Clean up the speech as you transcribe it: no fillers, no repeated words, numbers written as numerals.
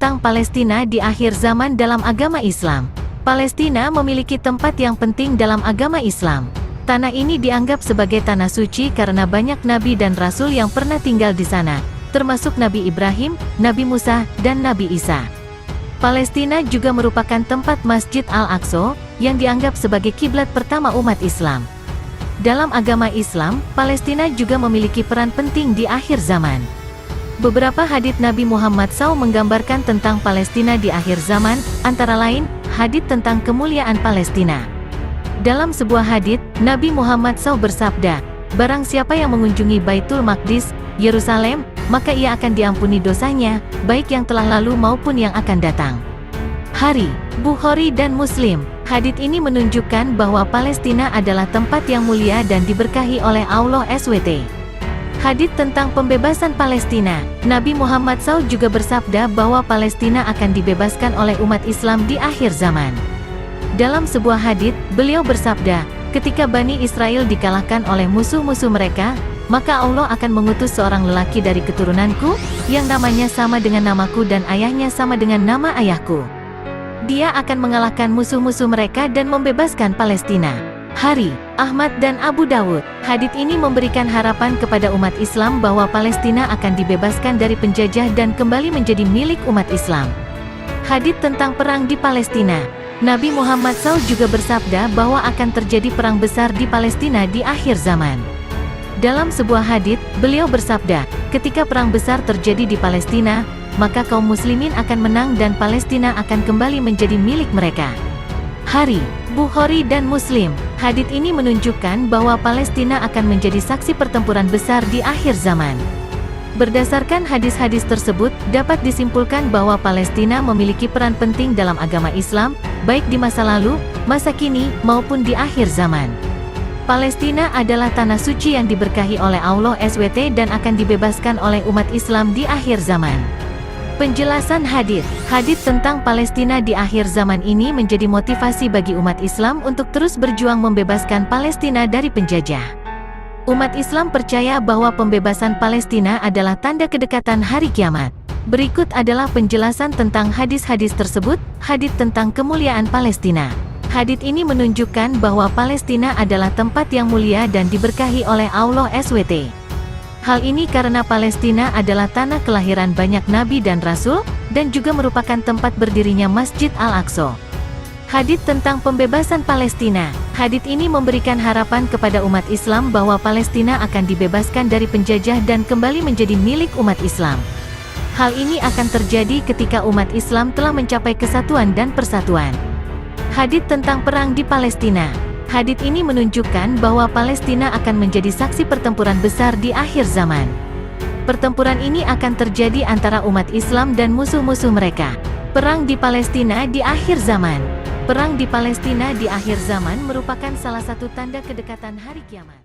tentang Palestina di akhir zaman dalam agama Islam. Palestina memiliki tempat yang penting dalam agama Islam. Tanah ini dianggap sebagai tanah suci karena banyak nabi dan rasul yang pernah tinggal di sana, termasuk Nabi Ibrahim, Nabi Musa, dan Nabi Isa. Palestina juga merupakan tempat Masjid Al-Aqsa, yang dianggap sebagai kiblat pertama umat Islam. Dalam agama Islam, Palestina juga memiliki peran penting di akhir zaman. Beberapa hadits Nabi Muhammad SAW menggambarkan tentang Palestina di akhir zaman, antara lain, hadits tentang kemuliaan Palestina. Dalam sebuah hadits, Nabi Muhammad SAW bersabda, "Barang siapa yang mengunjungi Baitul Maqdis, Yerusalem, maka ia akan diampuni dosanya, baik yang telah lalu maupun yang akan datang." Hari, Bukhari dan Muslim. Hadits ini menunjukkan bahwa Palestina adalah tempat yang mulia dan diberkahi oleh Allah SWT. Hadits tentang pembebasan Palestina. Nabi Muhammad SAW juga bersabda bahwa Palestina akan dibebaskan oleh umat Islam di akhir zaman. Dalam sebuah hadits, beliau bersabda, "Ketika Bani Israel dikalahkan oleh musuh-musuh mereka, maka Allah akan mengutus seorang lelaki dari keturunanku, yang namanya sama dengan namaku dan ayahnya sama dengan nama ayahku. Dia akan mengalahkan musuh-musuh mereka dan membebaskan Palestina." Hari, Ahmad dan Abu Dawud. Hadits ini memberikan harapan kepada umat Islam bahwa Palestina akan dibebaskan dari penjajah dan kembali menjadi milik umat Islam. Hadits tentang perang di Palestina. Nabi Muhammad SAW juga bersabda bahwa akan terjadi perang besar di Palestina di akhir zaman. Dalam sebuah hadits, beliau bersabda, "Ketika perang besar terjadi di Palestina, maka kaum muslimin akan menang dan Palestina akan kembali menjadi milik mereka." Hari, Bukhari dan Muslim. Hadits ini menunjukkan bahwa Palestina akan menjadi saksi pertempuran besar di akhir zaman. Berdasarkan hadis-hadis tersebut, dapat disimpulkan bahwa Palestina memiliki peran penting dalam agama Islam, baik di masa lalu, masa kini, maupun di akhir zaman. Palestina adalah tanah suci yang diberkahi oleh Allah SWT dan akan dibebaskan oleh umat Islam di akhir zaman. Penjelasan hadits. Hadits tentang Palestina di akhir zaman ini menjadi motivasi bagi umat Islam untuk terus berjuang membebaskan Palestina dari penjajah. Umat Islam percaya bahwa pembebasan Palestina adalah tanda kedekatan hari kiamat. Berikut adalah penjelasan tentang hadis-hadis tersebut. Hadits tentang kemuliaan Palestina. Hadits ini menunjukkan bahwa Palestina adalah tempat yang mulia dan diberkahi oleh Allah SWT. Hal ini karena Palestina adalah tanah kelahiran banyak nabi dan rasul, dan juga merupakan tempat berdirinya Masjid Al-Aqsa. Hadits tentang pembebasan Palestina. Hadits ini memberikan harapan kepada umat Islam bahwa Palestina akan dibebaskan dari penjajah dan kembali menjadi milik umat Islam. Hal ini akan terjadi ketika umat Islam telah mencapai kesatuan dan persatuan. Hadits tentang perang di Palestina. Hadits ini menunjukkan bahwa Palestina akan menjadi saksi pertempuran besar di akhir zaman. Pertempuran ini akan terjadi antara umat Islam dan musuh-musuh mereka. Perang di Palestina di akhir zaman. Perang di Palestina di akhir zaman merupakan salah satu tanda kedekatan hari kiamat.